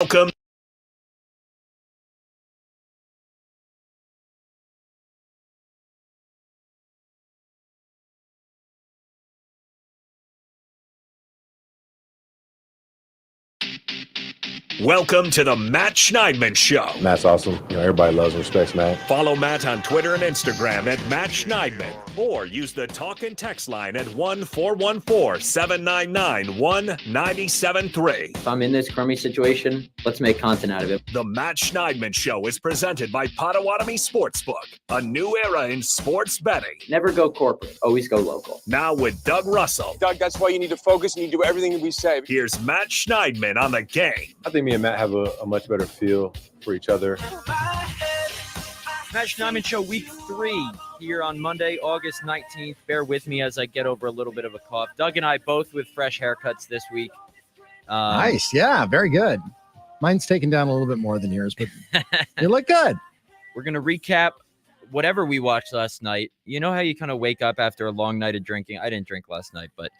Welcome. Welcome to the Matt Schneidman Show. Matt's awesome. Everybody loves and respects Matt. Follow Matt on Twitter and Instagram at Matt Schneidman, or use the talk and text line at 1-414-799-1973. If I'm in this crummy situation, let's make content out of it. The Matt Schneidman Show is presented by Potawatomi Sportsbook, a new era in sports betting. Never go corporate, always go local. Now with Doug Russell. Doug, that's why you need to focus and you do everything that we say. Here's Matt Schneidman on the game. I think me and Matt have a much better feel for each other. Matt Schneidman Show Week 3 here on Monday, August 19th. Bear with me as I get over a little bit of a cough. Doug and I both with fresh haircuts this week. Nice. Yeah, very good. Mine's taken down a little bit more than yours, but you look good. We're going to recap whatever we watched last night. You know how you kind of wake up after a long night of drinking? I didn't drink last night, but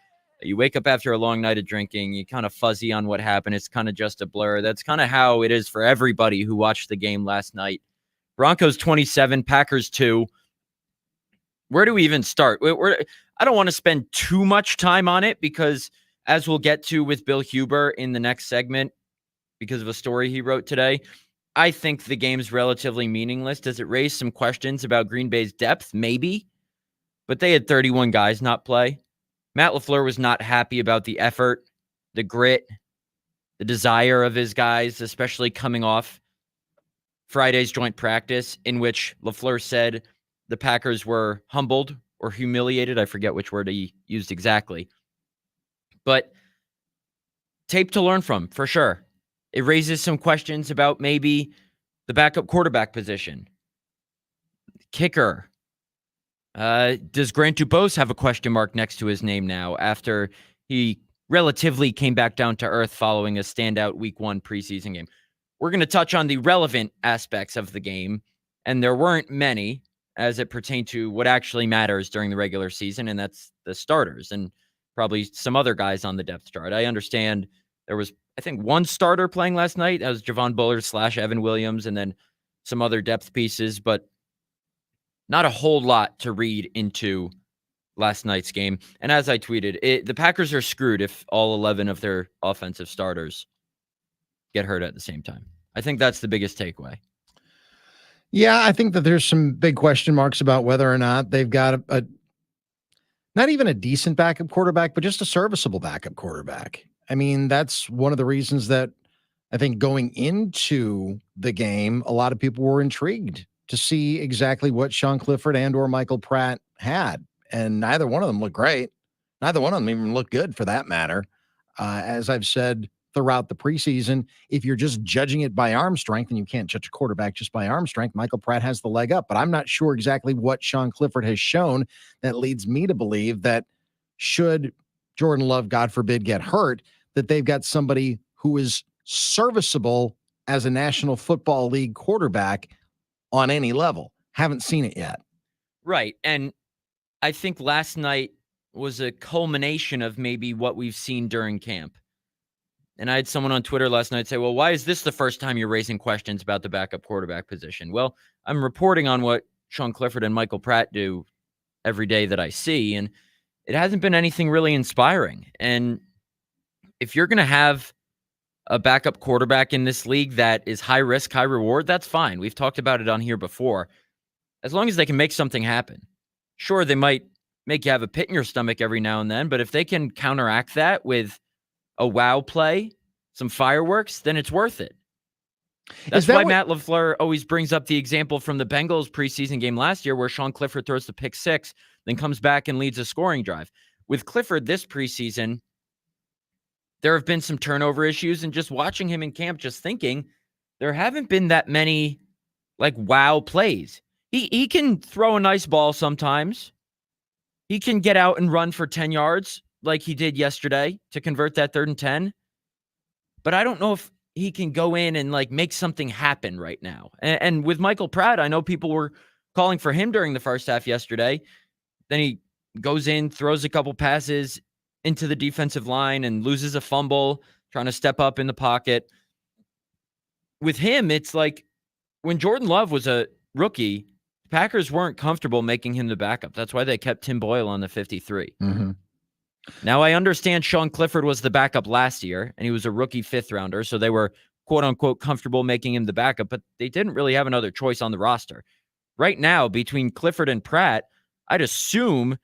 you wake up after a long night of drinking, you kind of fuzzy on what happened. It's kind of just a blur. That's kind of how it is for everybody who watched the game last night. Broncos 27, Packers 2. Where do we even start? I don't want to spend too much time on it because, as we'll get to with Bill Huber in the next segment, because of a story he wrote today, I think the game's relatively meaningless. Does it raise some questions about Green Bay's depth? Maybe. But they had 31 guys not play. Matt LaFleur was not happy about the effort, the grit, the desire of his guys, especially coming off Friday's joint practice, in which LaFleur said the Packers were humbled or humiliated. I forget which word he used exactly. But tape to learn from, for sure. It raises some questions about maybe the backup quarterback position. Kicker. Does Grant Dubose have a question mark next to his name now after he relatively came back down to earth following a standout Week 1 preseason game? We're going to touch on the relevant aspects of the game, and there weren't many as it pertained to what actually matters during the regular season, and that's the starters and probably some other guys on the depth chart. I understand there was, I think, one starter playing last night. That was Javon Bullard / Evan Williams, and then some other depth pieces, but not a whole lot to read into last night's game. And as I tweeted, the Packers are screwed if all 11 of their offensive starters get hurt at the same time. I think that's the biggest takeaway. Yeah, I think that there's some big question marks about whether or not they've got a not even a decent backup quarterback, but just a serviceable backup quarterback. I mean, that's one of the reasons that I think going into the game, a lot of people were intrigued to see exactly what Sean Clifford and or Michael Pratt had. And neither one of them looked great. Neither one of them even looked good for that matter. As I've said throughout the preseason, if you're just judging it by arm strength, and you can't judge a quarterback just by arm strength, Michael Pratt has the leg up. But I'm not sure exactly what Sean Clifford has shown that leads me to believe that should Jordan Love, God forbid, get hurt, that they've got somebody who is serviceable as a National Football League quarterback on any level. Haven't seen it yet. Right. And I think last night was a culmination of maybe what we've seen during camp. And I had someone on Twitter last night say, well, why is this the first time you're raising questions about the backup quarterback position? Well, I'm reporting on what Sean Clifford and Michael Pratt do every day that I see, and it hasn't been anything really inspiring. And if you're going to have a backup quarterback in this league that is high risk, high reward, that's fine. We've talked about it on here before. As long as they can make something happen. Sure, they might make you have a pit in your stomach every now and then, but if they can counteract that with a wow play, some fireworks, then it's worth it. That's why Matt LaFleur always brings up the example from the Bengals preseason game last year where Sean Clifford throws the pick six, then comes back and leads a scoring drive. With Clifford this preseason, there have been some turnover issues, and just watching him in camp, just thinking, there haven't been that many like wow plays. He can throw a nice ball sometimes. He can get out and run for 10 yards like he did yesterday to convert that 3rd and 10. But I don't know if he can go in and like make something happen right now. And with Michael Pratt, I know people were calling for him during the first half yesterday. Then he goes in, throws a couple passes into the defensive line and loses a fumble, trying to step up in the pocket. with him, it's like when Jordan Love was a rookie, Packers weren't comfortable making him the backup. That's why they kept Tim Boyle on the 53. Mm-hmm. Now, I understand Sean Clifford was the backup last year, and he was a rookie 5th rounder, so they were quote-unquote comfortable making him the backup, but they didn't really have another choice on the roster. Right now, between Clifford and Pratt, I'd assume,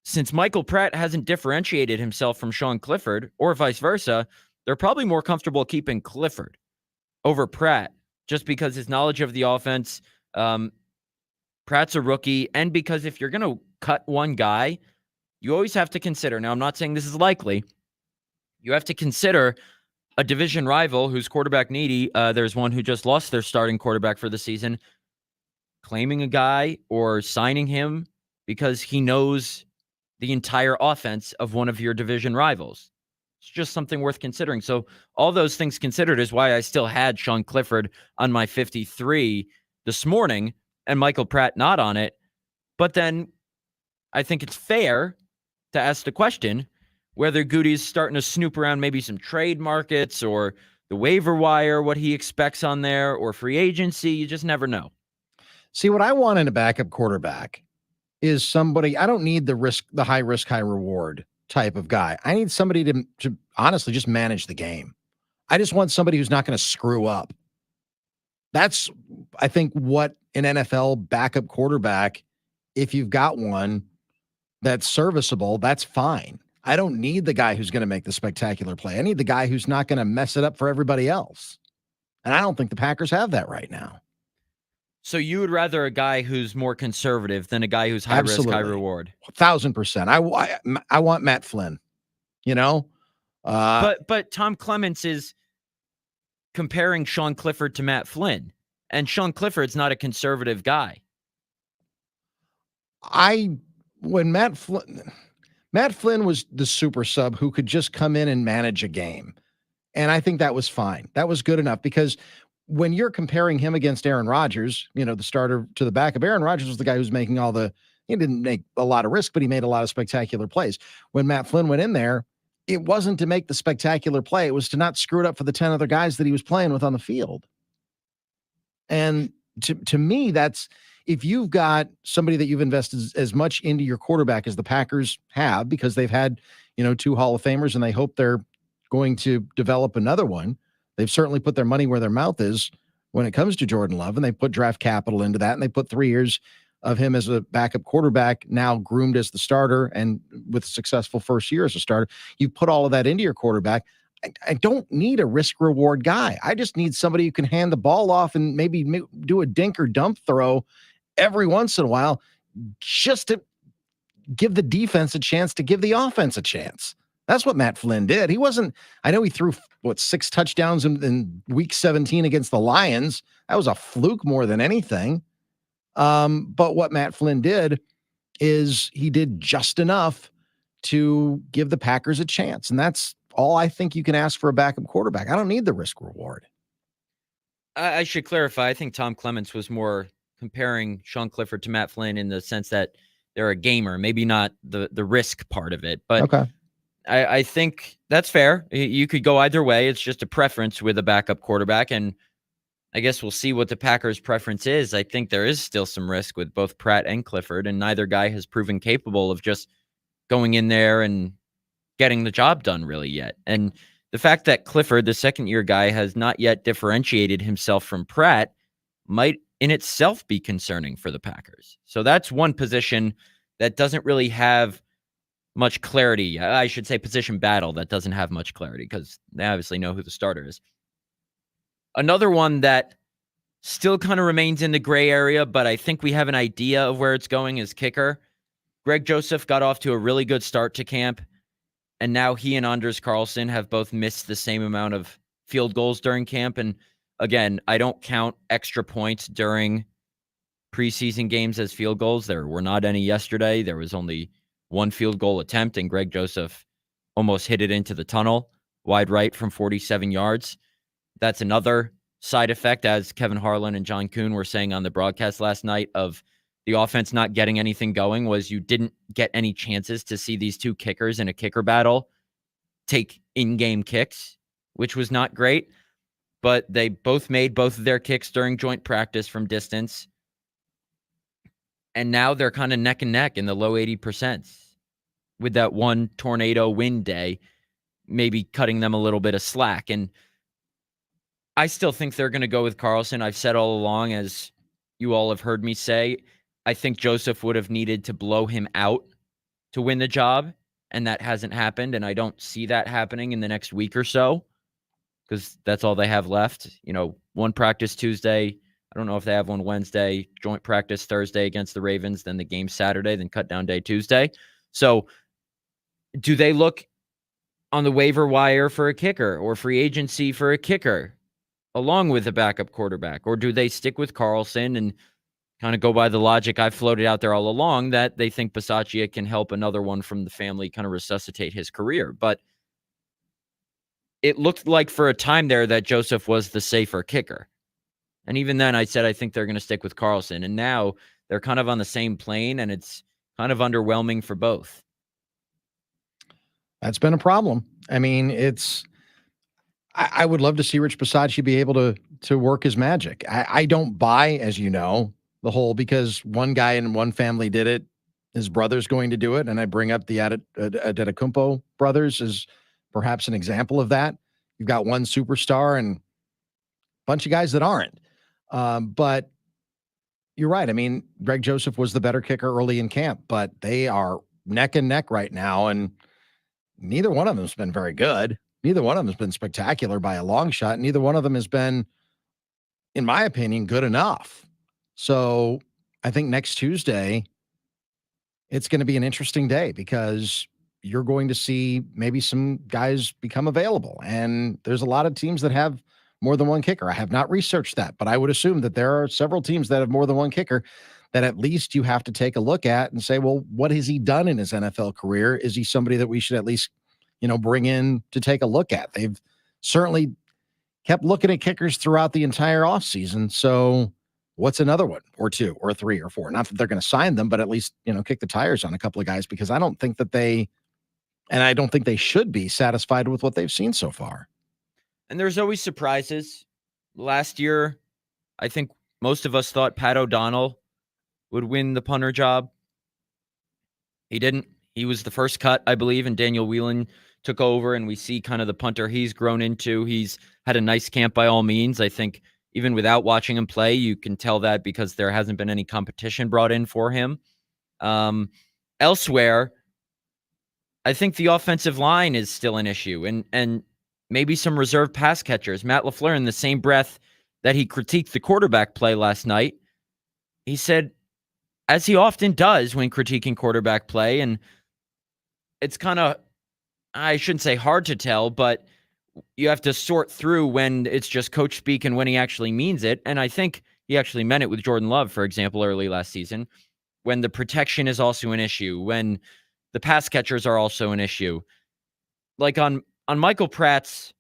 since Michael Pratt hasn't differentiated himself from Sean Clifford, or vice versa, they're probably more comfortable keeping Clifford over Pratt, just because his knowledge of the offense, Pratt's a rookie, and because if you're going to cut one guy, you always have to consider, now I'm not saying this is likely, you have to consider a division rival who's quarterback needy. There's one who just lost their starting quarterback for the season, claiming a guy or signing him because he knows the entire offense of one of your division rivals. It's just something worth considering. So all those things considered is why I still had Sean Clifford on my 53 this morning and Michael Pratt not on it. But then I think it's fair to ask the question whether Goody's starting to snoop around maybe some trade markets or the waiver wire, what he expects on there, or free agency. You just never know. See, what I want in a backup quarterback is somebody, I don't need the high risk, high reward type of guy. I need somebody to honestly just manage the game. I just want somebody who's not going to screw up. That's, I think, what an NFL backup quarterback, if you've got one that's serviceable, that's fine. I don't need the guy who's going to make the spectacular play. I need the guy who's not going to mess it up for everybody else. And I don't think the Packers have that right now. So you would rather a guy who's more conservative than a guy who's high risk, high reward? 1,000%. I want Matt Flynn, you know? But Tom Clements is comparing Sean Clifford to Matt Flynn. And Sean Clifford's not a conservative guy. When Matt Flynn was the super sub who could just come in and manage a game. And I think that was fine. That was good enough because when you're comparing him against Aaron Rodgers, the starter to the backup, Aaron Rodgers was the guy who's making he didn't make a lot of risk, but he made a lot of spectacular plays. When Matt Flynn went in there, it wasn't to make the spectacular play. It was to not screw it up for the 10 other guys that he was playing with on the field. And to me, that's, if you've got somebody that you've invested as much into your quarterback as the Packers have, because they've had, 2 Hall of Famers and they hope they're going to develop another one. They've certainly put their money where their mouth is when it comes to Jordan Love, and they put draft capital into that, and they put 3 years of him as a backup quarterback, now groomed as the starter and with a successful first year as a starter. You put all of that into your quarterback. I don't need a risk reward guy. I just need somebody who can hand the ball off and maybe do a dink or dump throw every once in a while, just to give the defense a chance to give the offense a chance. That's what Matt Flynn did. I know he threw 6 touchdowns in week 17 against the Lions. That was a fluke more than anything. But what Matt Flynn did is he did just enough to give the Packers a chance. And that's all I think you can ask for a backup quarterback. I don't need the risk reward. I should clarify. I think Tom Clements was more comparing Sean Clifford to Matt Flynn in the sense that they're a gamer, maybe not the risk part of it. But okay. I think that's fair. You could go either way. It's just a preference with a backup quarterback. And I guess we'll see what the Packers' preference is. I think there is still some risk with both Pratt and Clifford, and neither guy has proven capable of just going in there and getting the job done really yet. And the fact that Clifford, the second-year guy, has not yet differentiated himself from Pratt might in itself be concerning for the Packers. So that's one position that doesn't really have much clarity. I should say position battle that doesn't have much clarity because they obviously know who the starter is. Another one that still kind of remains in the gray area, but I think we have an idea of where it's going is kicker. Greg Joseph got off to a really good start to camp, and now he and Anders Carlson have both missed the same amount of field goals during camp. And again, I don't count extra points during preseason games as field goals. There were not any yesterday. There was only 1 field goal attempt, and Greg Joseph almost hit it into the tunnel, wide right from 47 yards. That's another side effect, as Kevin Harlan and John Kuhn were saying on the broadcast last night, of the offense not getting anything going, was you didn't get any chances to see these 2 kickers in a kicker battle take in-game kicks, which was not great. but they both made both of their kicks during joint practice from distance. And now they're kind of neck and neck in the low 80% with that one tornado wind day, maybe cutting them a little bit of slack. And I still think they're going to go with Carlson. I've said all along, as you all have heard me say, I think Joseph would have needed to blow him out to win the job, and that hasn't happened, and I don't see that happening in the next week or so, because that's all they have left. One practice Tuesday. I don't know if they have one Wednesday, joint practice Thursday against the Ravens, then the game Saturday, then cut down day Tuesday. So do they look on the waiver wire for a kicker or free agency for a kicker along with a backup quarterback? Or do they stick with Carlson and kind of go by the logic I've floated out there all along, that they think Bisaccia can help another one from the family kind of resuscitate his career? But it looked like for a time there that Joseph was the safer kicker. And even then I said I think they're going to stick with Carlson. And now they're kind of on the same plane, and it's kind of underwhelming for both. That's been a problem. I mean, I would love to see Rich Bisaccia be able to work his magic. I don't buy, as you know, the whole because one guy in one family did it, his brother's going to do it. And I bring up the Adetokounmpo brothers as perhaps an example of that. You've got one superstar and a bunch of guys that aren't. But you're right. I mean, Greg Joseph was the better kicker early in camp, but they are neck and neck right now. And neither one of them has been very good. Neither one of them has been spectacular by a long shot. Neither one of them has been, in my opinion, good enough. So I think next Tuesday, it's going to be an interesting day because you're going to see maybe some guys become available. And there's a lot of teams that have more than one kicker. I have not researched that, but I would assume that there are several teams that have more than one kicker that at least you have to take a look at and say, well, what has he done in his NFL career? Is he somebody that we should at least, bring in to take a look at? They've certainly kept looking at kickers throughout the entire offseason. So what's another one or two or three or four? Not that they're going to sign them, but at least, kick the tires on a couple of guys, because I don't think that I don't think they should be satisfied with what they've seen so far. And there's always surprises. Last year, I think most of us thought Pat O'Donnell would win the punter job. He didn't. He was the first cut, I believe, and Daniel Whelan took over, and we see kind of the punter he's grown into. He's had a nice camp by all means. I think even without watching him play, you can tell that because there hasn't been any competition brought in for him. Elsewhere, I think the offensive line is still an issue, and maybe some reserve pass catchers. Matt LaFleur, in the same breath that he critiqued the quarterback play last night, he said, as he often does when critiquing quarterback play, and it's kind of, I shouldn't say hard to tell, but you have to sort through when it's just coach speak and when he actually means it. And I think he actually meant it with Jordan Love, for example, early last season, when the protection is also an issue, when the pass catchers are also an issue. Like on Michael Pratt's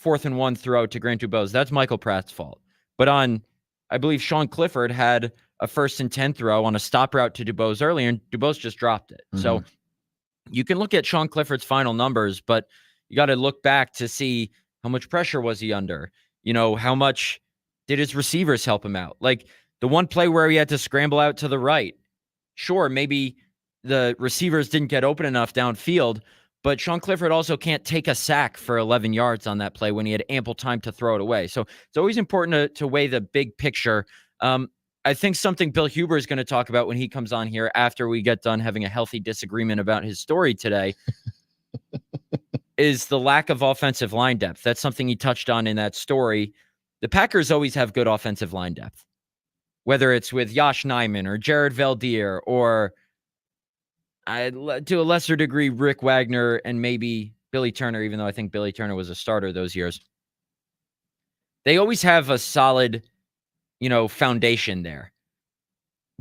4th and 1 throw to Grant Dubose, that's Michael Pratt's fault. But I believe Sean Clifford had a 1st and 10 throw on a stop route to Dubose earlier, and Dubose just dropped it. Mm-hmm. So you can look at Sean Clifford's final numbers, but you got to look back to see how much pressure was he under. How much did his receivers help him out? Like the one play where he had to scramble out to the right. Sure, maybe the receivers didn't get open enough downfield, but Sean Clifford also can't take a sack for 11 yards on that play when he had ample time to throw it away. So it's always important to weigh the big picture. I think something Bill Huber is going to talk about when he comes on here after we get done having a healthy disagreement about his story today is the lack of offensive line depth. That's something he touched on in that story. The Packers always have good offensive line depth, whether it's with Josh Schneidman or Jared Valdir or to a lesser degree, Rick Wagner and maybe Billy Turner, even though I think Billy Turner was a starter those years. They always have a solid, foundation there.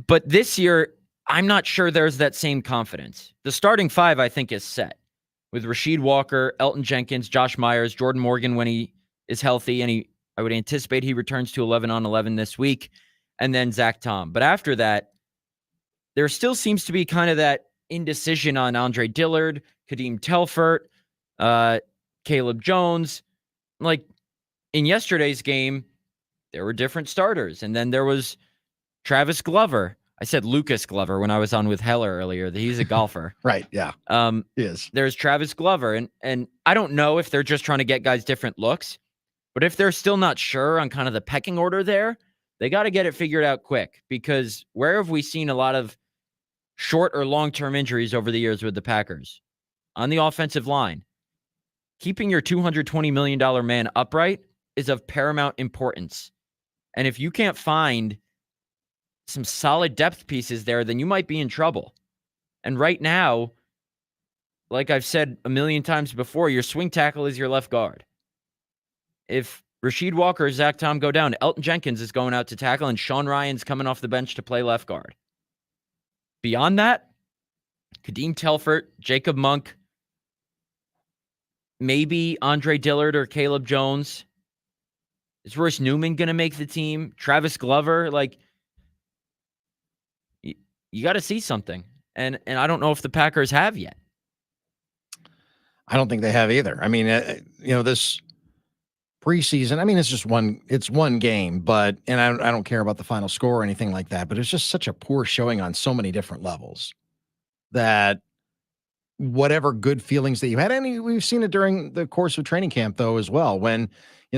But this year, I'm not sure there's that same confidence. The starting 5, I think, is set with Rasheed Walker, Elton Jenkins, Josh Myers, Jordan Morgan when he is healthy, and I would anticipate he returns to 11 on 11 this week, and then Zach Tom. But after that, there still seems to be kind of that indecision on Andre Dillard, Kadeem Telfort, Caleb Jones. Like, in yesterday's game, there were different starters. And then there was Travis Glover. I said Lucas Glover when I was on with Heller earlier. He's a golfer. Right. Yeah. He is. There's Travis Glover. And I don't know if they're just trying to get guys different looks, but if they're still not sure on kind of the pecking order there, they got to get it figured out quick, because where have we seen a lot of short or long-term injuries over the years with the Packers? On the offensive line. Keeping your $220 million man upright is of paramount importance. And if you can't find some solid depth pieces there, then you might be in trouble. And right now, like I've said a million times before, your swing tackle is your left guard. If Rasheed Walker or Zach Tom go down, Elton Jenkins is going out to tackle, and Sean Ryan's coming off the bench to play left guard. Beyond that, Kadeem Telfort, Jacob Monk, maybe Andre Dillard or Caleb Jones. Is Royce Newman going to make the team? Travis Glover? Like, you got to see something. And I don't know if the Packers have yet. I don't think they have either. I mean, this preseason, I mean, it's one game, but, and I don't care about the final score or anything like that, but it's just such a poor showing on so many different levels that whatever good feelings that you had, and we've seen it during the course of training camp though, as well, when,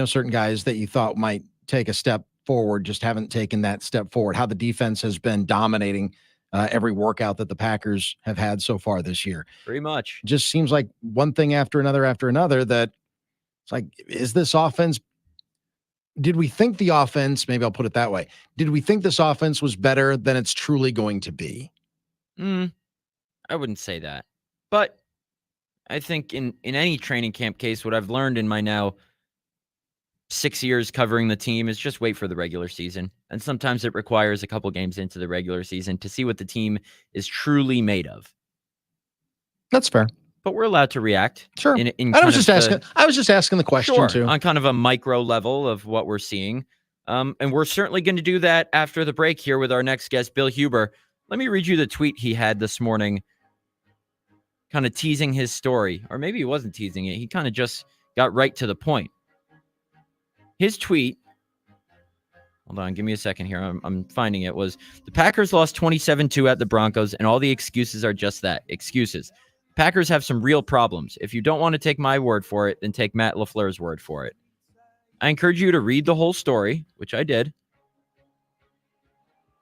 certain guys that you thought might take a step forward just haven't taken that step forward, how the defense has been dominating every workout that the Packers have had so far this year. Pretty much. Just seems like one thing after another that it's like, is this offense, did we think the offense, maybe I'll put it that way, did we think this offense was better than it's truly going to be? I wouldn't say that. But I think in any training camp case, what I've learned in my now 6 years covering the team is just wait for the regular season. And sometimes it requires a couple games into the regular season to see what the team is truly made of. That's fair. But we're allowed to react. Sure. I was just asking the question, sure, too. On kind of a micro level of what we're seeing. And we're certainly going to do that after the break here with our next guest, Bill Huber. Let me read you the tweet he had this morning, kind of teasing his story. Or maybe he wasn't teasing it. He kind of just got right to the point. His tweet, hold on, give me a second here. I'm finding it, was the Packers lost 27-2 at the Broncos, and all the excuses are just that, excuses. Packers have some real problems. If you don't want to take my word for it, then take Matt LaFleur's word for it. I encourage you to read the whole story, which I did,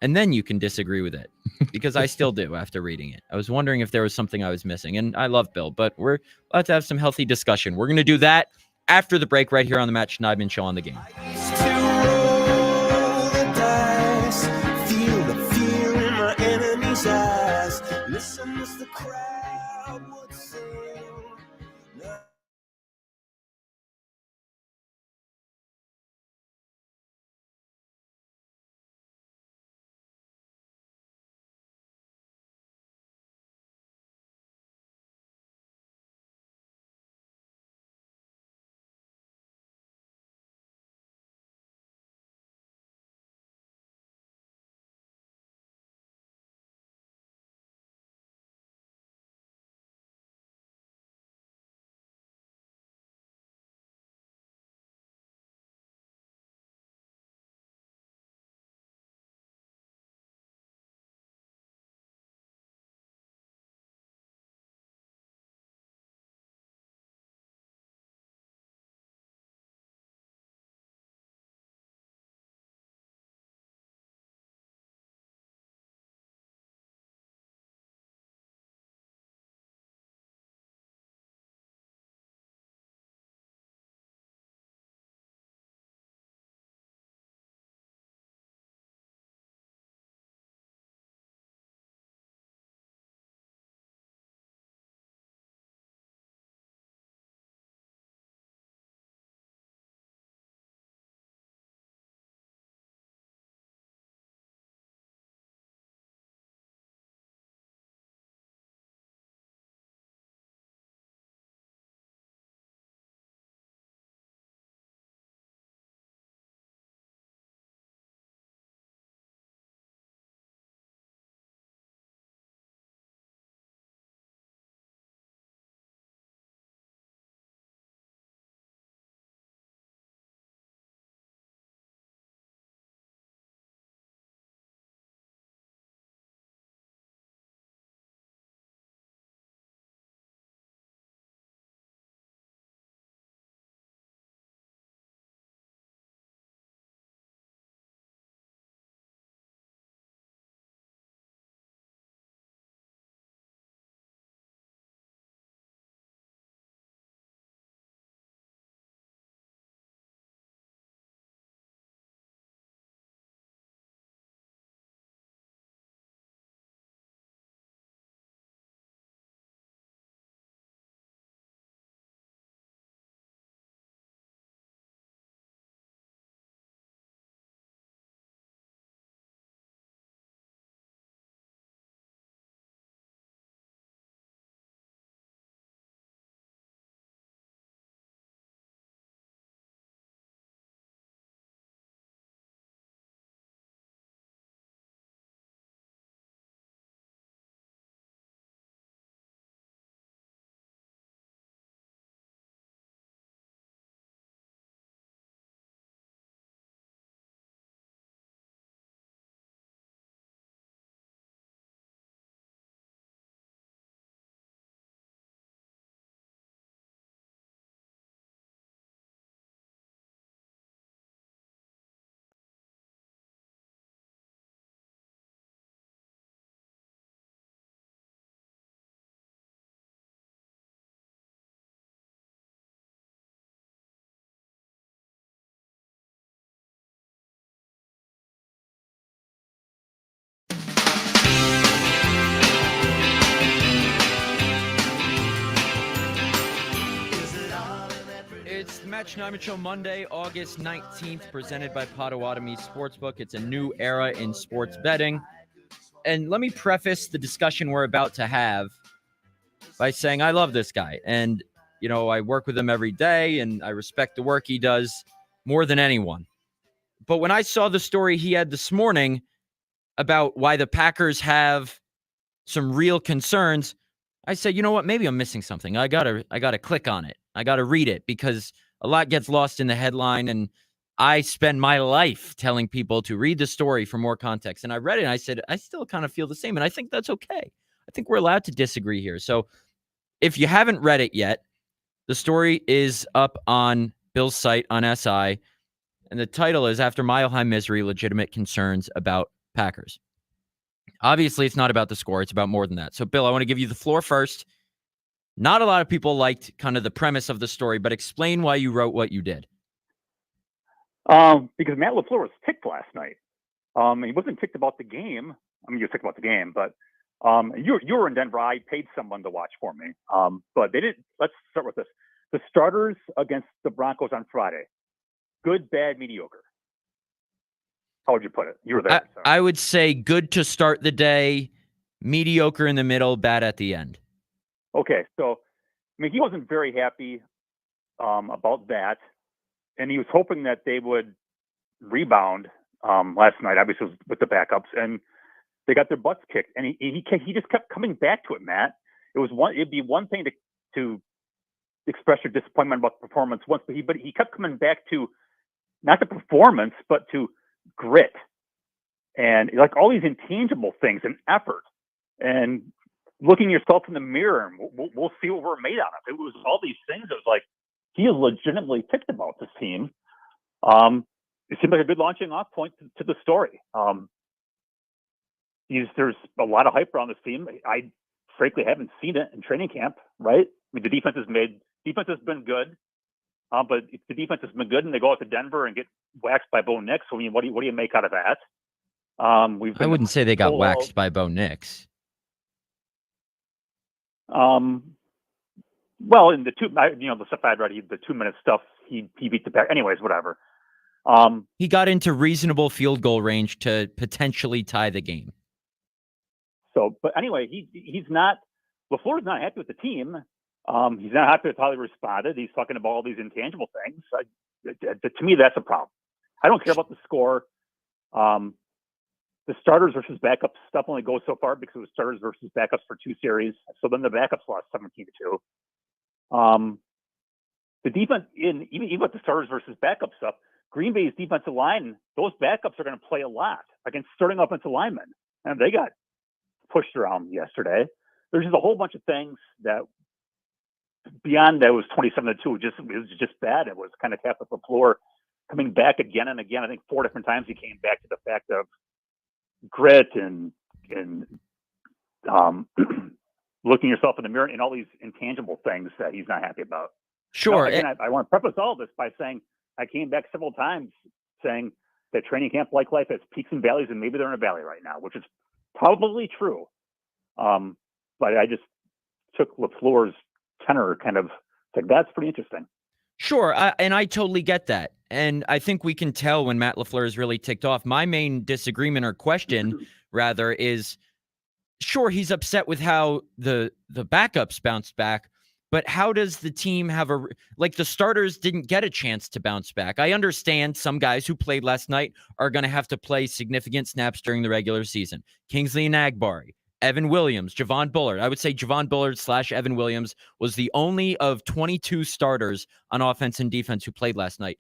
and then you can disagree with it, because I still do after reading it. I was wondering if there was something I was missing, and I love Bill, but we're about to have some healthy discussion. We're going to do that after the break right here on the Matt Schneidman Show on The Game. Listen as the crowd would sing. Matt Schneidman Show, Monday, August 19th, presented by Potawatomi Sportsbook. It's a new era in sports betting. And let me preface the discussion we're about to have by saying I love this guy. And, you know, I work with him every day, and I respect the work he does more than anyone. But when I saw the story he had this morning about why the Packers have some real concerns, I said, you know what, maybe I'm missing something. I gotta click on it. I gotta read it, because a lot gets lost in the headline, and I spend my life telling people to read the story for more context. And I read it, and I said, I still kind of feel the same, and I think that's okay. I think we're allowed to disagree here. So if you haven't read it yet, the story is up on Bill's site on SI, and the title is After Mile High Misery, Legitimate Concerns About Packers. Obviously, it's not about the score. It's about more than that. So, Bill, I want to give you the floor first. Not a lot of people liked kind of the premise of the story, but explain why you wrote what you did. Because Matt LaFleur was ticked last night. He wasn't ticked about the game. I mean, you were ticked about the game, but you were in Denver. I paid someone to watch for me. But they didn't. Let's start with this. The starters against the Broncos on Friday. Good, bad, mediocre. How would you put it? You were there. I would say good to start the day, mediocre in the middle, bad at the end. Okay, so I mean, he wasn't very happy about that, and he was hoping that they would rebound last night, obviously with the backups, and they got their butts kicked. And he just kept coming back to it, Matt. It'd be one thing to express your disappointment about the performance once, but he kept coming back to not the performance, but to grit and like all these intangible things and effort and looking yourself in the mirror, and we'll see what we're made out of. It was all these things. It was like he is legitimately ticked about this team. It seemed like a good launching off point to the story. There's a lot of hype around this team. I frankly haven't seen it in training camp, right? I mean, the defense has been good, but if the defense has been good and they go out to Denver and get waxed by Bo Nix, I mean, what do you make out of that? I wouldn't say they got waxed by Bo Nix. Well, in the the stuff I read, the 2-minute stuff, he beat the Pack. Anyways, whatever. He got into reasonable field goal range to potentially tie the game. So, but anyway, he's not. LaFleur's not happy with the team. He's not happy with how they responded. He's talking about all these intangible things. To me, that's a problem. I don't care about the score. The starters versus backups stuff only goes so far because it was starters versus backups for 2 series. So then the backups lost 17-2. The defense, even with the starters versus backup stuff, Green Bay's defensive line, those backups are going to play a lot against starting offensive linemen. And they got pushed around yesterday. There's just a whole bunch of things that beyond that was 27-2. It was just bad. It was kind of half of the floor coming back again and again. I think 4 different times he came back to the fact of grit and looking yourself in the mirror and all these intangible things that he's not happy about. Sure. No, I want to preface all this by saying I came back several times saying that training camp, like life, has peaks and valleys, and maybe they're in a valley right now, which is probably true. But I just took LaFleur's tenor kind of like, that's pretty interesting. Sure, and I totally get that. And I think we can tell when Matt LaFleur is really ticked off. My main disagreement or question, rather, is sure, he's upset with how the backups bounced back, but how does the team have the starters didn't get a chance to bounce back? I understand some guys who played last night are going to have to play significant snaps during the regular season. Kingsley Enagbare, Evan Williams, Javon Bullard. I would say Javon Bullard / Evan Williams was the only of 22 starters on offense and defense who played last night.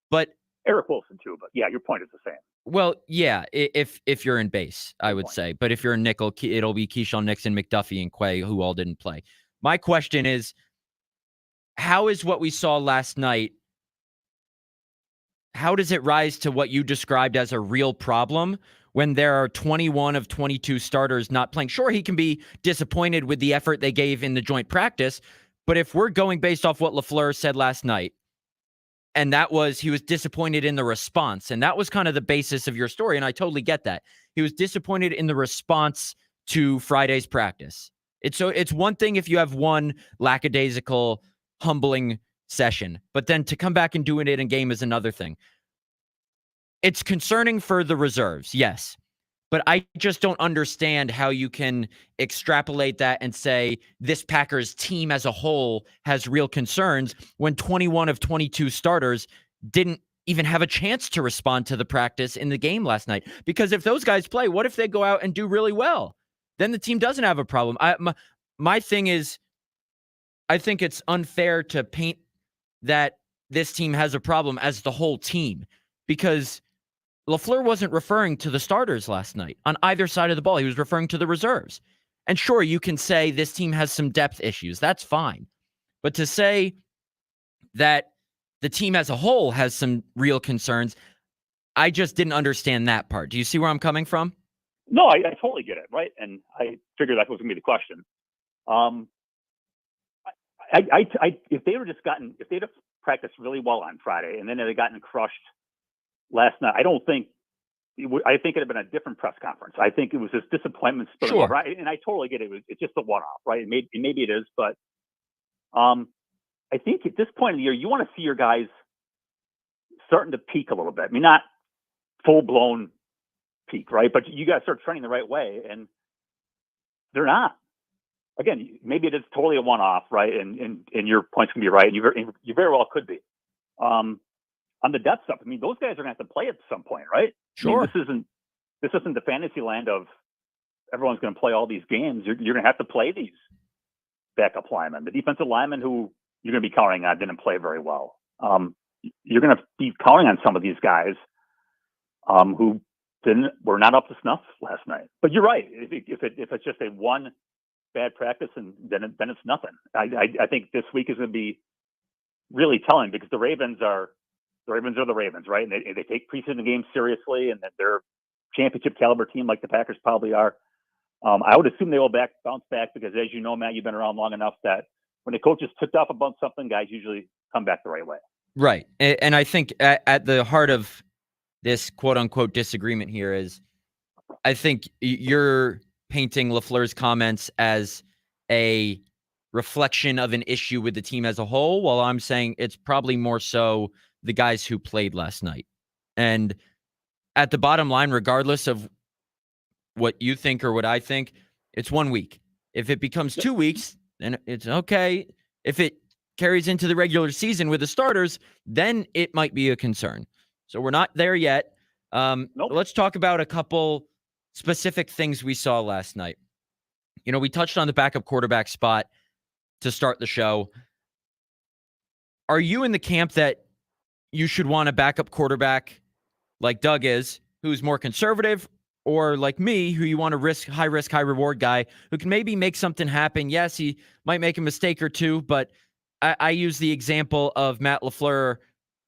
But Eric Wilson too, but yeah, your point is the same. Well, yeah, if you're in base, I would say. But if you're in nickel, it'll be Keyshawn Nixon, McDuffie, and Quay, who all didn't play. My question is, how is what we saw last night, how does it rise to what you described as a real problem when there are 21 of 22 starters not playing? Sure, he can be disappointed with the effort they gave in the joint practice, but if we're going based off what LaFleur said last night, and that was he was disappointed in the response, and that was kind of the basis of your story, and I totally get that. He was disappointed in the response to Friday's practice. It's one thing if you have one lackadaisical, humbling session, but then to come back and do it in a game is another thing. It's concerning for the reserves, yes. But I just don't understand how you can extrapolate that and say this Packers team as a whole has real concerns when 21 of 22 starters didn't even have a chance to respond to the practice in the game last night. Because if those guys play, what if they go out and do really well? Then the team doesn't have a problem. My thing is, I think it's unfair to paint that this team has a problem as the whole team, because LaFleur wasn't referring to the starters last night on either side of the ball. He was referring to the reserves. And sure, you can say this team has some depth issues. That's fine. But to say that the team as a whole has some real concerns, I just didn't understand that part. Do you see where I'm coming from? No, I totally get it, right? And I figured that was going to be the question. If they were if they'd have practiced really well on Friday and then they'd gotten crushed last night, I think it'd have been a different press conference. I think it was just disappointment spilling Sure. over. And I totally get it. It's just a one-off, right? Maybe it is, but I think at this point in the year, you want to see your guys starting to peak a little bit. I mean, not full-blown peak, right? But you got to start trending the right way, and they're not. Again, maybe it is totally a one-off, right? And your points can be right, and you very well could be. On the depth stuff, I mean, those guys are going to have to play at some point, right? Sure. I mean, this isn't the fantasy land of everyone's going to play all these games. You're going to have to play these backup linemen. The defensive linemen who you're going to be counting on didn't play very well. You're going to be counting on some of these guys who were not up to snuff last night. But you're right. If it's just a one bad practice, and then it's nothing. I think this week is going to be really telling, because the Ravens are the Ravens, right? And they take preseason games seriously, and that they're a championship caliber team like the Packers probably are. I would assume they will bounce back, because as you know, Matt, you've been around long enough that when the coach is ticked off about something, guys usually come back the right way. Right. And I think at the heart of this quote unquote disagreement here is, I think you're painting LaFleur's comments as a reflection of an issue with the team as a whole, while I'm saying it's probably more so the guys who played last night. And at the bottom line, regardless of what you think or what I think, it's 1 week. If it becomes 2 weeks, then it's okay. If it carries into the regular season with the starters, then it might be a concern. So we're not there yet. Nope. Let's talk about a couple specific things we saw last night. You know, we touched on the backup quarterback spot to start the show. Are you in the camp that you should want a backup quarterback like Doug is, who's more conservative, or like me, who you want a high risk, high reward guy who can maybe make something happen? Yes, he might make a mistake or two, but I use the example of Matt LaFleur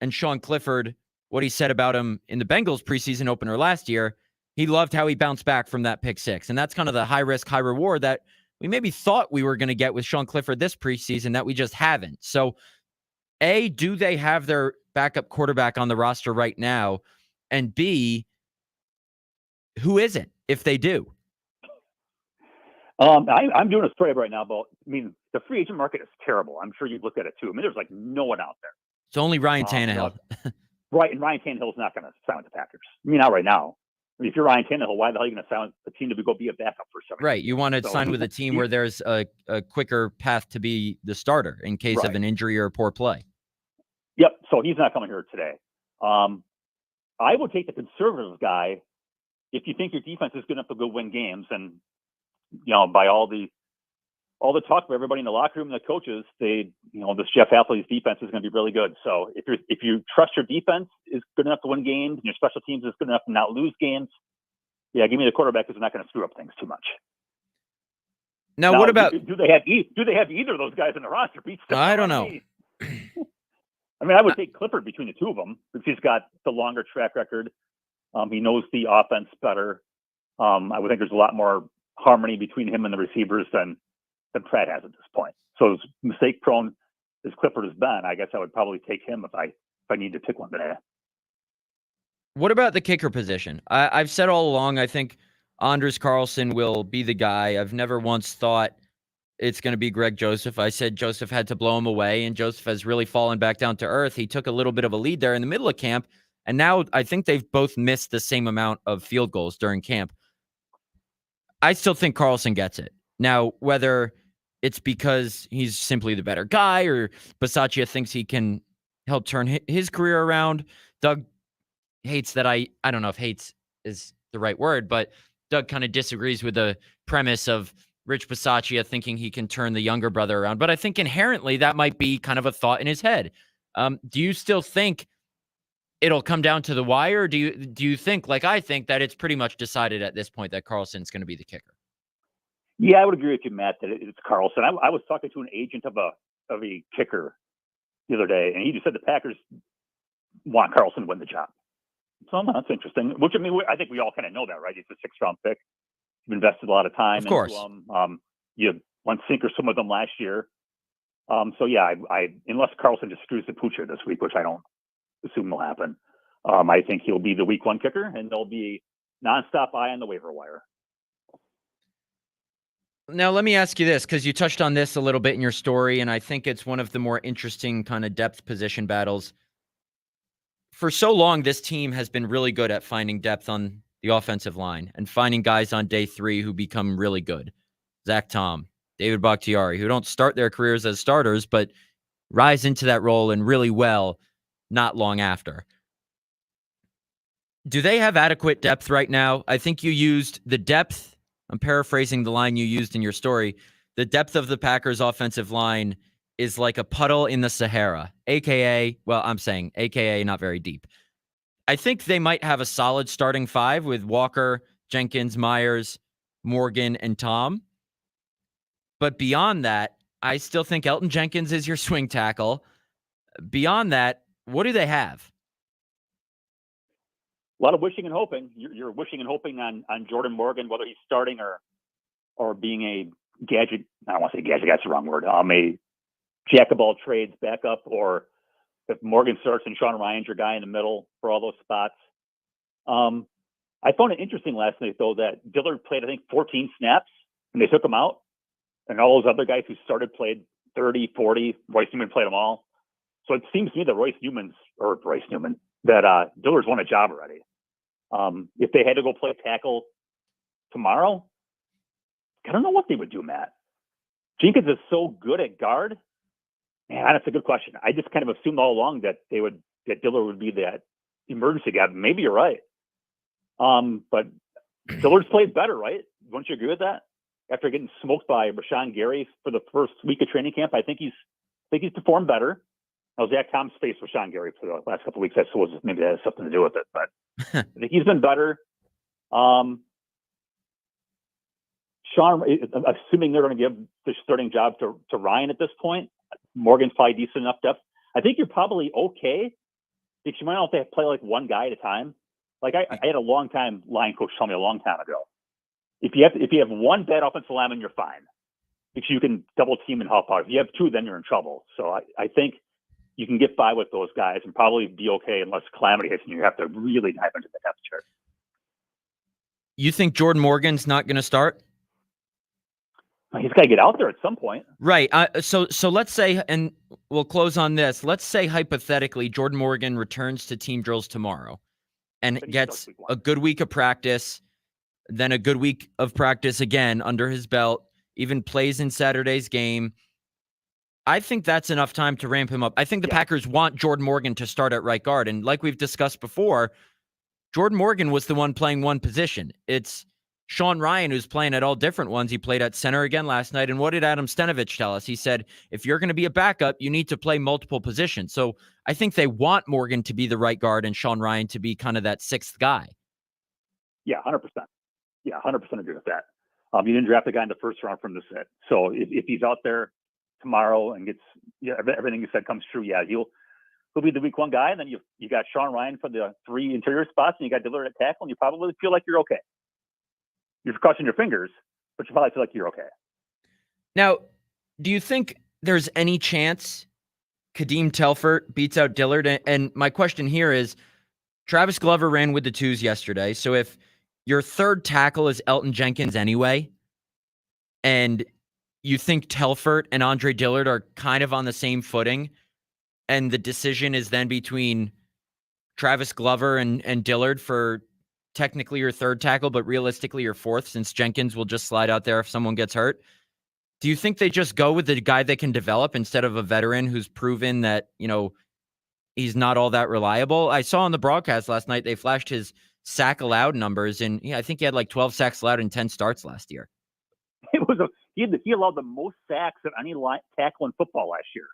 and Sean Clifford, what he said about him in the Bengals preseason opener last year. He loved how he bounced back from that pick six. And that's kind of the high risk, high reward that we maybe thought we were going to get with Sean Clifford this preseason that we just haven't. So, A, do they have their backup quarterback on the roster right now? And B, who is it if they do? I'm doing a story right now about, I mean, the free agent market is terrible. I'm sure you've looked at it too. I mean, there's like no one out there. It's only Ryan Tannehill. Right, and Ryan Tannehill's not going to sign with the Packers. I mean, not right now. I mean, if you're Ryan Tannehill, why the hell are you going to sign with a team to go be a backup for somebody? Right. You want to sign with a team where there's a quicker path to be the starter in case of an injury or a poor play. Yep. So he's not coming here today. I would take the conservative guy if you think your defense is good enough to go win games. And, you know, by all the talk of everybody in the locker room and the coaches, this Jeff Hafley's defense is going to be really good. So if you trust your defense is good enough to win games and your special teams is good enough to not lose games, yeah, give me the quarterback because they're not going to screw up things too much. Now what about do they have either of those guys in the roster? I don't know. I mean, I would take Clifford between the two of them because he's got the longer track record. He knows the offense better. I would think there's a lot more harmony between him and the receivers than Pratt has at this point. So as mistake prone as Clifford has been, I guess I would probably take him if I need to pick one today. What about the kicker position? I've said all along, I think Anders Carlson will be the guy. I've never once thought it's going to be Greg Joseph. I said Joseph had to blow him away, and Joseph has really fallen back down to earth. He took a little bit of a lead there in the middle of camp, and now I think they've both missed the same amount of field goals during camp. I still think Carlson gets it. Now, whether it's because he's simply the better guy or Bisaccia thinks he can help turn his career around. Doug hates that I don't know if hates is the right word, but Doug kind of disagrees with the premise of Rich Bisaccia thinking he can turn the younger brother around. But I think inherently that might be kind of a thought in his head. Do you still think it'll come down to the wire? Or do you think, like I think, that it's pretty much decided at this point that Carlson's going to be the kicker? Yeah, I would agree with you, Matt, that it's Carlson. I was talking to an agent of a kicker the other day, and he just said the Packers want Carlson to win the job. So that's interesting. Which, I mean, I think we all kind of know that, right? He's a 6th-round pick. You've invested a lot of time into him. You went sink or swim with him last year. So yeah, I unless Carlson just screws the poocher this week, which I don't assume will happen, I think he'll be the week 1 kicker, and there'll be nonstop eye on the waiver wire. Now, let me ask you this, because you touched on this a little bit in your story, and I think it's one of the more interesting kind of depth position battles. For so long, this team has been really good at finding depth on the offensive line and finding guys on day 3 who become really good. Zach Tom, David Bakhtiari, who don't start their careers as starters, but rise into that role and really well not long after. Do they have adequate depth right now? I think you used the depth. I'm paraphrasing the line you used in your story. The depth of the Packers offensive line is like a puddle in the Sahara, AKA not very deep. I think they might have a solid starting 5 with Walker, Jenkins, Myers, Morgan, and Tom. But beyond that, I still think Elton Jenkins is your swing tackle. Beyond that, what do they have? A lot of wishing and hoping. You're wishing and hoping on Jordan Morgan, whether he's starting or being a gadget. I don't want to say gadget. That's the wrong word. A jack of all trades backup, or if Morgan starts and Sean Ryan's your guy in the middle for all those spots. I found it interesting last night, though, that Dillard played, I think, 14 snaps, and they took him out. And all those other guys who started played 30, 40. Royce Newman played them all. So it seems to me that that Dillard's won a job already. If they had to go play tackle tomorrow, I don't know what they would do, Matt. Jenkins is so good at guard. Man, that's a good question. I just kind of assumed all along that Dillard would be that emergency guy. Maybe you're right. But Dillard's played better, right? Don't you agree with that? After getting smoked by Rashawn Gary for the first week of training camp, I think he's performed better. Now, Zach Tom's faced Rashawn Gary for the last couple of weeks. I suppose maybe that has something to do with it, but I think he's been better. Sean, assuming they're going to give the starting job to Ryan at this point, Morgan's probably decent enough depth. I think you're probably okay because you might not have to play like one guy at a time. Like I had a long time line coach tell me a long time ago, if you have one bad offensive lineman, you're fine because you can double team and help out. If you have 2, then you're in trouble. So I think you can get by with those guys and probably be okay unless calamity hits and you have to really dive into the depth chart. You think Jordan Morgan's not going to start? He's got to get out there at some point. Right. So let's say, and we'll close on this. Let's say hypothetically Jordan Morgan returns to team drills tomorrow and gets a good week of practice, then a good week of practice again under his belt, even plays in Saturday's game. I think that's enough time to ramp him up. I think the Packers want Jordan Morgan to start at right guard. And like we've discussed before, Jordan Morgan was the one playing one position. It's Sean Ryan who's playing at all different ones. He played at center again last night. And what did Adam Stenavich tell us? He said, if you're going to be a backup, you need to play multiple positions. So I think they want Morgan to be the right guard and Sean Ryan to be kind of that 6th guy. Yeah, 100%. Yeah, 100% agree with that. You didn't draft a guy in the first round from the set. So if he's out there tomorrow and gets everything you said comes true, he'll be the week 1 guy. And then you got Sean Ryan for the 3 interior spots, and you got Dillard at tackle, and you probably feel like you're okay. You're crossing your fingers, but you probably feel like you're okay. Now, do you think there's any chance Kadeem Telfort beats out Dillard? And my question here is, Travis Glover ran with the 2s yesterday. So if your 3rd tackle is Elton Jenkins anyway, and you think Telfort and Andre Dillard are kind of on the same footing, and the decision is then between Travis Glover and Dillard for technically your third tackle, but realistically your fourth, since Jenkins will just slide out there if someone gets hurt. Do you think they just go with the guy they can develop instead of a veteran who's proven that, he's not all that reliable? I saw on the broadcast last night, they flashed his sack allowed numbers, and I think he had like 12 sacks allowed in 10 starts last year. He allowed the most sacks of any tackle in football last year.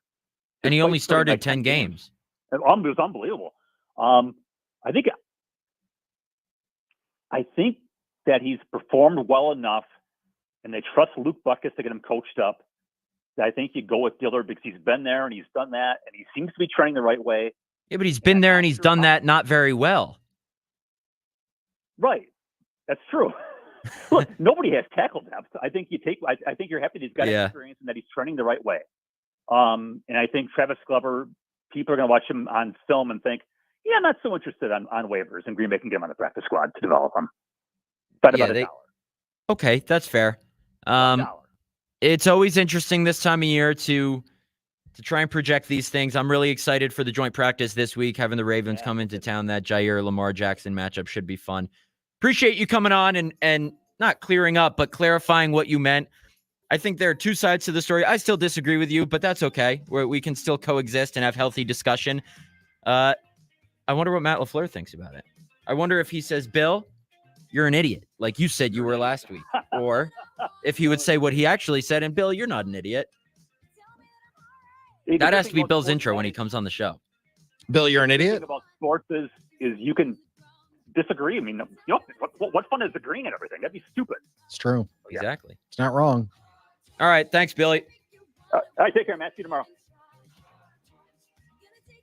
And he only started 10 games. It was unbelievable. I think that he's performed well enough, and they trust Luke Buckus to get him coached up. I think you go with Dillard because he's been there and he's done that, and he seems to be trending the right way. Yeah, but he's been there and he's done that not very well. Right. That's true. Look, nobody has tackle depth. I think you're happy that he's got experience and that he's trending the right way. And I think Travis Glover, people are going to watch him on film and think, I'm not so interested on waivers, and Green Bay can get him on the practice squad to develop him. Bet about $1. Okay, that's fair. It's always interesting this time of year to try and project these things. I'm really excited for the joint practice this week, having the Ravens come into town. That Jair-Lamar Jackson matchup should be fun. Appreciate you coming on and not clearing up, but clarifying what you meant. I think there are two sides to the story. I still disagree with you, but that's okay. We can still coexist and have healthy discussion. I wonder what Matt LaFleur thinks about it. I wonder if he says, Bill, you're an idiot, like you said you were last week. Or if he would say what he actually said, and Bill, you're not an idiot. That has to be Bill's intro when he comes on the show. Bill, you're an idiot? The thing about sports is you can disagree. I mean, what fun is agreeing and everything? That'd be stupid. It's true. Exactly. It's not wrong. All right. Thanks, Billy. All right, take care, Matt. See you tomorrow.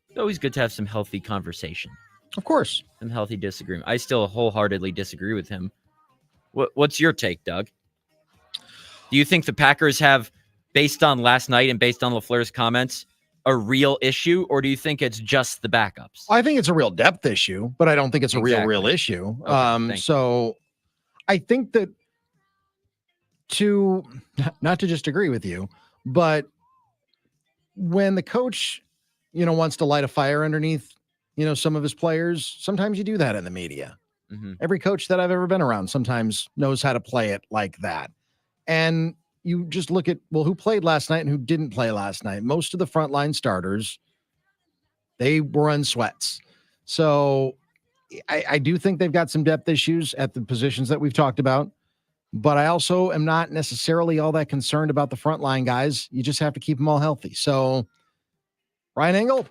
It's always good to have some healthy conversation. Of course. Some healthy disagreement. I still wholeheartedly disagree with him. What's your take, Doug? Do you think the Packers have, based on last night and based on LaFleur's comments, a real issue, or do you think it's just the backups? I think it's a real depth issue, but I don't think it's a real issue. Okay, so I think that not to just agree with you, but when the coach, wants to light a fire underneath, some of his players, sometimes you do that in the media. Mm-hmm. Every coach that I've ever been around sometimes knows how to play it like that. And you just look at, who played last night and who didn't play last night. Most of the frontline starters, they were on sweats. So I do think they've got some depth issues at the positions that we've talked about. But I also am not necessarily all that concerned about the frontline guys. You just have to keep them all healthy. So Ryan Engel,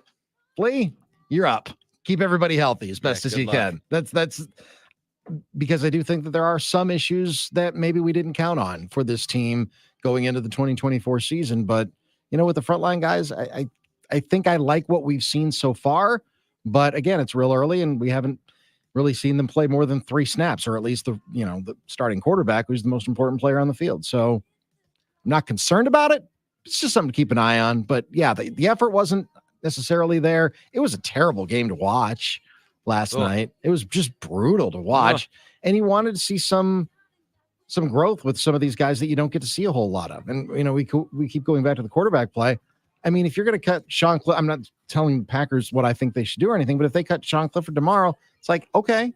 Lee, you're up. Keep everybody healthy as best as you can. That's because I do think that there are some issues that maybe we didn't count on for this team going into the 2024 season. But, with the frontline guys, I think I like what we've seen so far. But again, it's real early and we haven't really seen them play more than 3 snaps, or at least the starting quarterback, who's the most important player on the field. So I'm not concerned about it. It's just something to keep an eye on. But yeah, the effort wasn't necessarily there. It was a terrible game to watch last night. It was just brutal to watch. And you wanted to see some growth with some of these guys that you don't get to see a whole lot of. And, we keep going back to the quarterback play. I mean, if you're going to cut Sean Clifford, I'm not telling the Packers what I think they should do or anything, but if they cut Sean Clifford tomorrow, it's like, okay,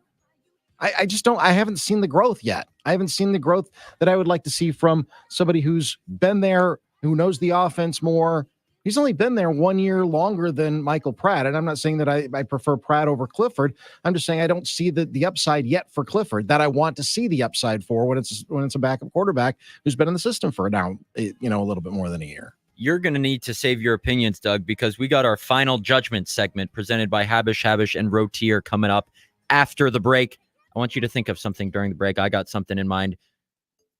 I haven't seen the growth yet. I haven't seen the growth that I would like to see from somebody who's been there, who knows the offense more. He's only been there 1 year longer than Michael Pratt. And I'm not saying that I prefer Pratt over Clifford. I'm just saying I don't see the upside yet for Clifford that I want to see the upside for when it's a backup quarterback who's been in the system for now, a little bit more than a year. You're going to need to save your opinions, Doug, because we got our final judgment segment presented by Habish and Rotier coming up after the break. I want you to think of something during the break. I got something in mind.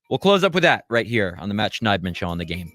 We'll close up with that right here on the Matt Schneidman Show on the Game.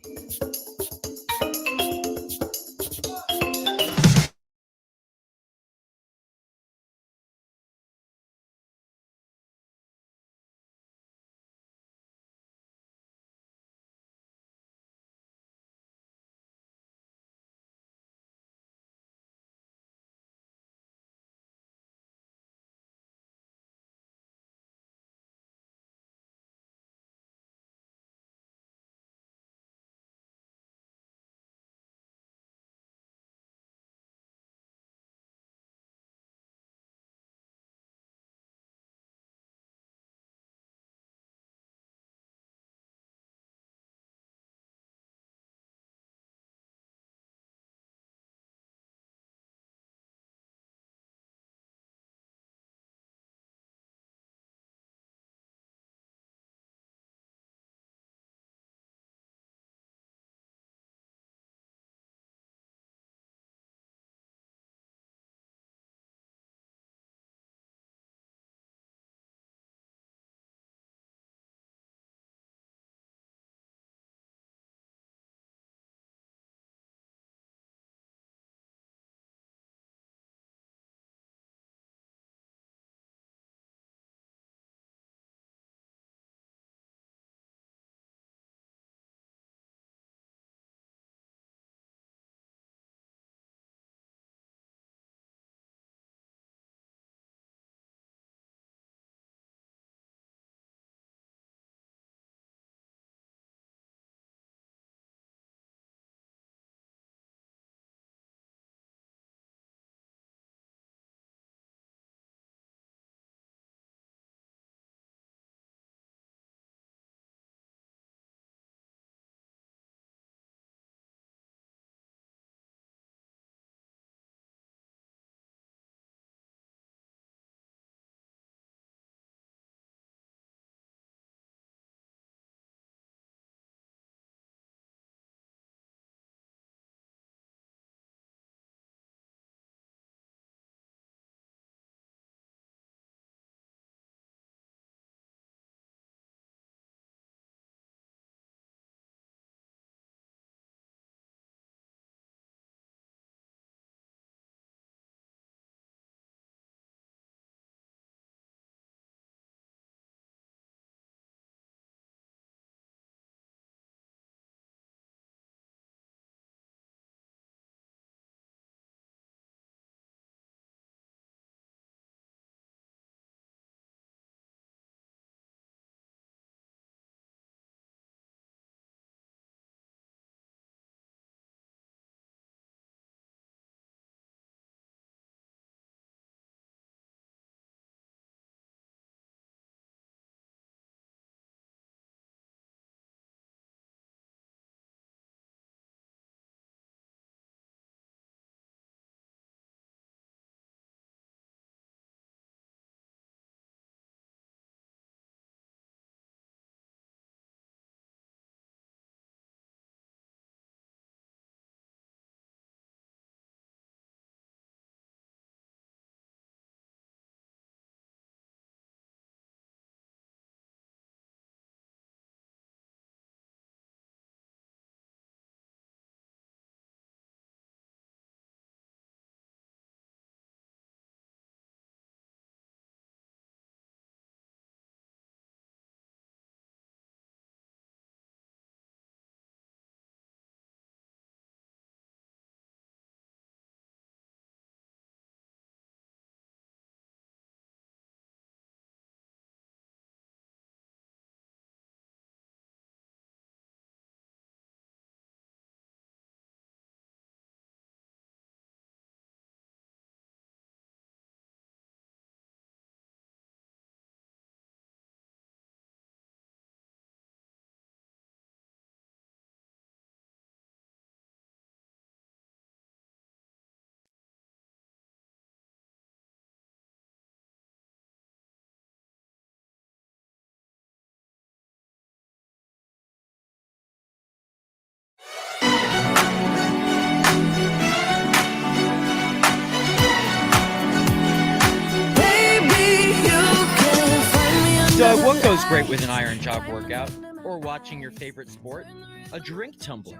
Doug, what goes great with an Iron Jock workout or watching your favorite sport? A drink tumbler.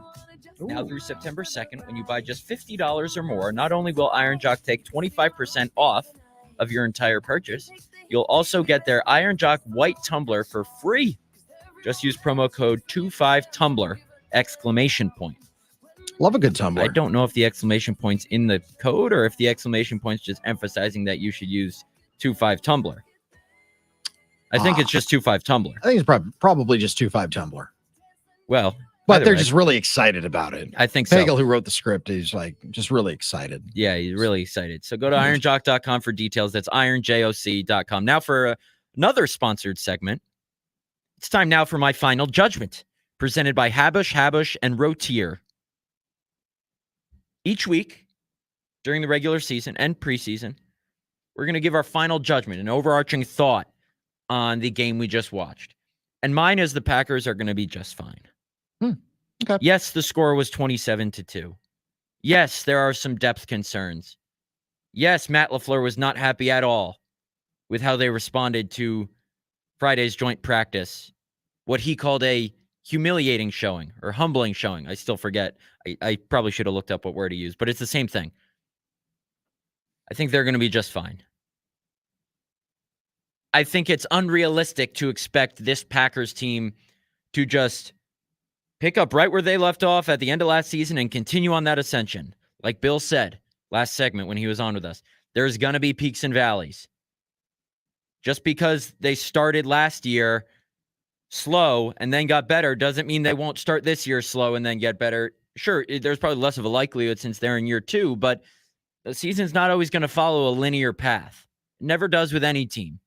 Now through September 2nd, when you buy just $50 or more, not only will Iron Jock take 25% off of your entire purchase, you'll also get their Iron Jock white tumbler for free. Just use promo code 25tumbler! Love a good tumbler. I don't know if the exclamation point's in the code or if the exclamation point's just emphasizing that you should use 25tumbler. I think it's just 25tumbler. I think it's probably just 25tumbler. Well, but they're just really excited about it. I think so. Pagel, who wrote the script, is like just really excited. Yeah, he's really excited. So go to ironjock.com for details. That's ironjoc.com. Now for another sponsored segment. It's time now for my final judgment, presented by Habush, and Rotier. Each week during the regular season and preseason, we're going to give our final judgment, an overarching thought on the game we just watched. And mine is the Packers are going to be just fine. Okay. Yes, the score was 27-2. Yes, there are some depth concerns. Yes, Matt LaFleur was not happy at all with how they responded to Friday's joint practice, what he called a humiliating showing or humbling showing. I still forget. I probably should have looked up what word he used, but it's the same thing. I think they're going to be just fine. I think it's unrealistic to expect this Packers team to just pick up right where they left off at the end of last season and continue on that ascension. Like Bill said last segment when he was on with us, there's going to be peaks and valleys. Just because they started last year slow and then got better doesn't mean they won't start this year slow and then get better. Sure, there's probably less of a likelihood since they're in year 2, but the season's not always going to follow a linear path. It never does with any team.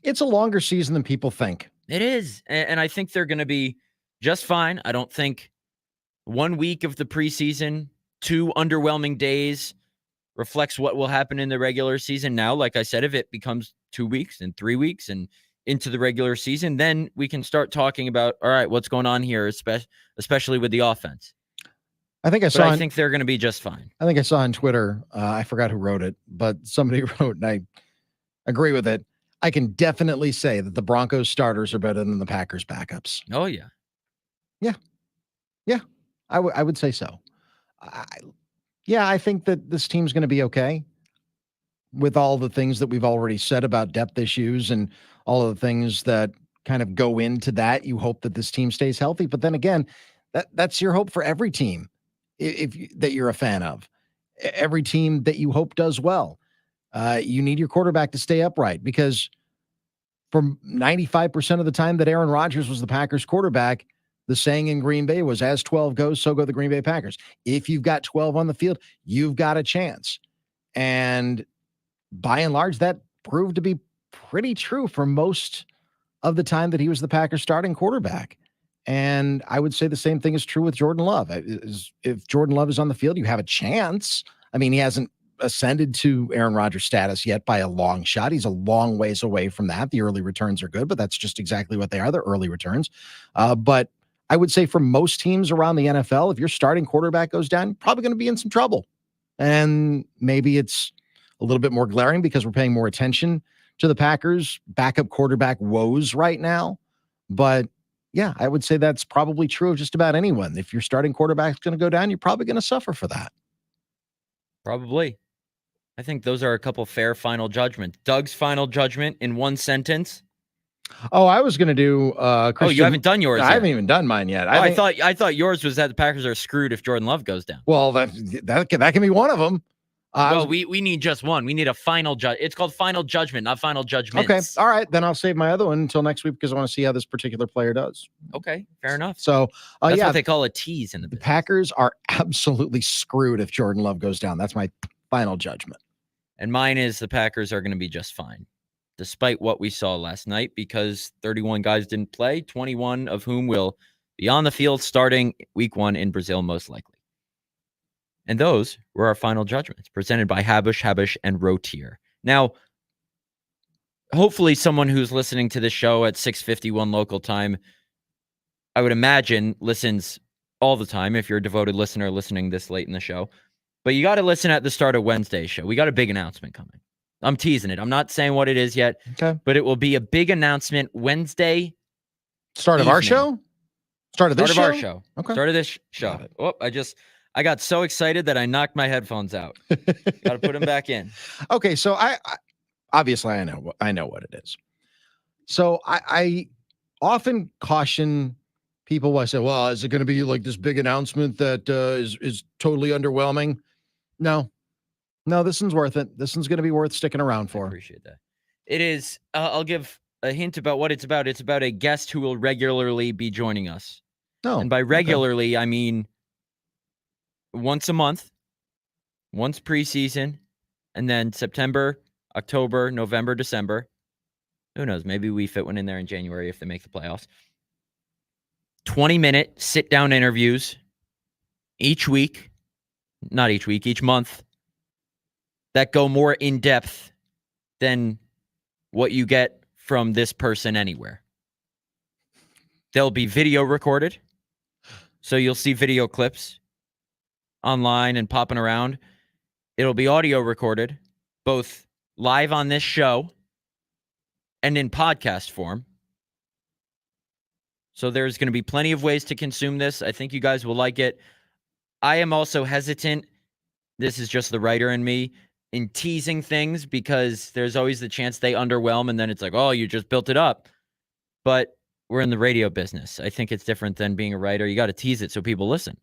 It's a longer season than people think. It is. And I think they're going to be just fine. I don't think 1 week of the preseason, 2 underwhelming days reflects what will happen in the regular season. Now, like I said, if it becomes 2 weeks and 3 weeks and into the regular season, then we can start talking about, all right, what's going on here, especially with the offense. I think I think they're going to be just fine. I think I saw on Twitter, I forgot who wrote it, but somebody wrote, and I agree with it. I can definitely say that the Broncos starters are better than the Packers backups. Oh, yeah. Yeah, I would say so. I think that this team's going to be okay with all the things that we've already said about depth issues and all of the things that kind of go into that. You hope that this team stays healthy, but then again, that's your hope for every team that you're a fan of. Every team that you hope does well. You need your quarterback to stay upright because from 95% of the time that Aaron Rodgers was the Packers quarterback, the saying in Green Bay was, as 12 goes, so go the Green Bay Packers. If you've got 12 on the field, you've got a chance. And by and large, that proved to be pretty true for most of the time that he was the Packers starting quarterback. And I would say the same thing is true with Jordan Love. If Jordan Love is on the field, you have a chance. I mean, he hasn't ascended to Aaron Rodgers status yet by a long shot. He's a long ways away from that. The early returns are good, but that's just exactly what they are. They're early returns. But I would say for most teams around the NFL, if your starting quarterback goes down, you're probably going to be in some trouble. And maybe it's a little bit more glaring because we're paying more attention to the Packers' backup quarterback woes right now. But yeah, I would say that's probably true of just about anyone. If your starting quarterback's going to go down, you're probably going to suffer for that. Probably. I think those are a couple fair final judgments. Doug's final judgment in one sentence. Oh, I was going to do Oh, you haven't done yours I yet. haven't even done mine yet. I thought yours was that the Packers are screwed if Jordan Love goes down. Well, that can be one of them. We need just one. We need a final judge. It's called final judgment, not final judgments. Okay. All right. Then I'll save my other one until next week because I want to see how this particular player does. Okay. Fair enough. So that's what they call a tease in the business. Packers are absolutely screwed if Jordan Love goes down. That's my final judgment. And mine is the Packers are going to be just fine, despite what we saw last night, because 31 guys didn't play, 21 of whom will be on the field starting week 1 in Brazil, most likely. And those were our final judgments presented by Habush, and Rotier. Now, hopefully someone who's listening to this show at 6:51 local time, I would imagine listens all the time if you're a devoted listener listening this late in the show. But you got to listen at the start of Wednesday's show. We got a big announcement coming. I'm teasing it. I'm not saying what it is yet. Okay. But it will be a big announcement Wednesday. Start of our evening. show? Start of this show? Our show. Okay. Start of this show. Got it. Oh, I got so excited that I knocked my headphones out. Got to put them back in. Okay, so I obviously I know what it is. So I often caution people when I say, well, is it going to be like this big announcement that is totally underwhelming? No, this one's worth it. This one's going to be worth sticking around for. I appreciate that. It is. I'll give a hint about what it's about. It's about a guest who will regularly be joining us. No, And by regularly, I mean once a month, once preseason, and then September, October, November, December. Who knows? Maybe we fit one in there in January if they make the playoffs. 20-minute sit-down interviews each week. Not each week, each month. That go more in-depth than what you get from this person anywhere. They'll be video recorded. So you'll see video clips online and popping around. It'll be audio recorded, both live on this show and in podcast form. So there's going to be plenty of ways to consume this. I think you guys will like it. I am also hesitant. This is just the writer in me in teasing things because there's always the chance they underwhelm and then it's like, oh, you just built it up. But we're in the radio business. I think it's different than being a writer. You got to tease it so people listen.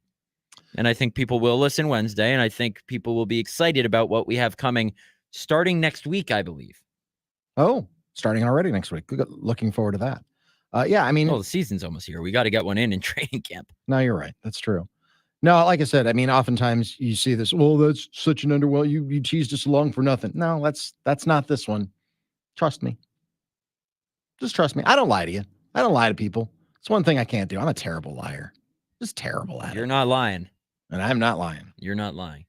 And I think people will listen Wednesday, and I think people will be excited about what we have coming starting next week, I believe. Oh, starting already next week. Looking forward to that. Yeah, I mean, the season's almost here. We got to get one in training camp. No, you're right. That's true. No, like I said, I mean, oftentimes you see this, well, that's such an underwhelming. You teased us along for nothing. No, that's not this one. Trust me. Just trust me. I don't lie to you. I don't lie to people. It's one thing I can't do. I'm a terrible liar. Just terrible at it. You're not lying. And I'm not lying. You're not lying.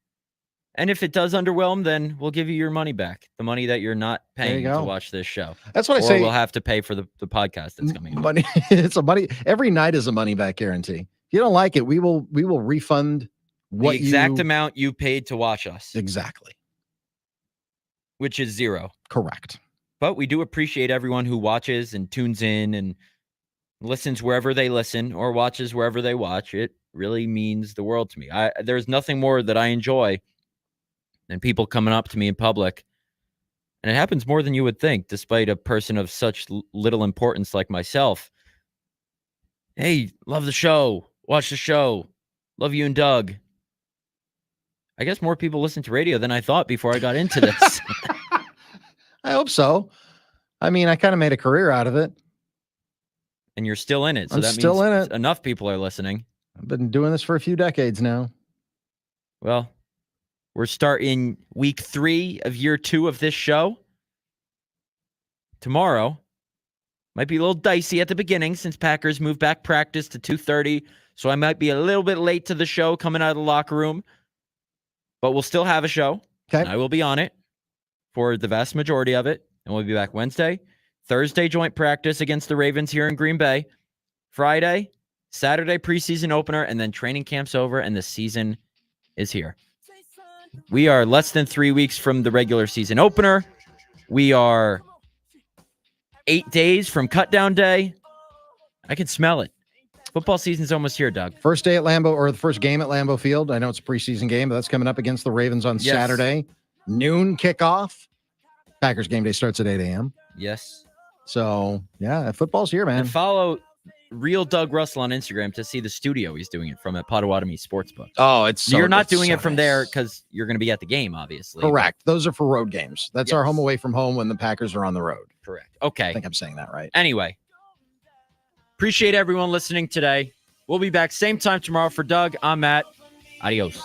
And if it does underwhelm, then we'll give you your money back. The money that you're not paying to watch this show. That's what I say. We'll have to pay for the podcast that's coming up. Money. It's a money. Every night is a money back guarantee. If you don't like it, we will refund the exact amount you paid to watch us. Exactly. Which is zero. Correct. But we do appreciate everyone who watches and tunes in and listens wherever they listen or watches wherever they watch. It really means the world to me. There's nothing more that I enjoy than people coming up to me in public. And it happens more than you would think, despite a person of such little importance like myself. Hey, love the show. Watch the show. Love you and Doug. I guess more people listen to radio than I thought before I got into this. I hope so. I mean, I kind of made a career out of it. And you're still in it. So I'm that still means in it. Enough people are listening. I've been doing this for a few decades now. Well, we're starting week 3 of year 2 of this show. Tomorrow might be a little dicey at the beginning since Packers moved back practice to 2:30. So I might be a little bit late to the show coming out of the locker room. But we'll still have a show. Okay. And I will be on it for the vast majority of it. And we'll be back Wednesday. Thursday, joint practice against the Ravens here in Green Bay. Friday, Saturday, preseason opener. And then training camp's over and the season is here. We are less than 3 weeks from the regular season opener. We are 8 days from cut down day. I can smell it. Football season's almost here, Doug. First day at Lambeau, or the first game at Lambeau Field. I know it's a preseason game, but that's coming up against the Ravens on Saturday. Noon kickoff. Packers game day starts at 8 a.m. Yes. So, yeah, football's here, man. And follow Real Doug Russell on Instagram to see the studio he's doing it from at Potawatomi Sportsbook. Oh, it's so, you're not doing it from there because you're going to be at the game, obviously. Correct. Those are for road games. That's our home away from home when the Packers are on the road. Correct. Okay. I think I'm saying that right. Anyway, appreciate everyone listening today. We'll be back same time tomorrow. For Doug, I'm Matt. Adios.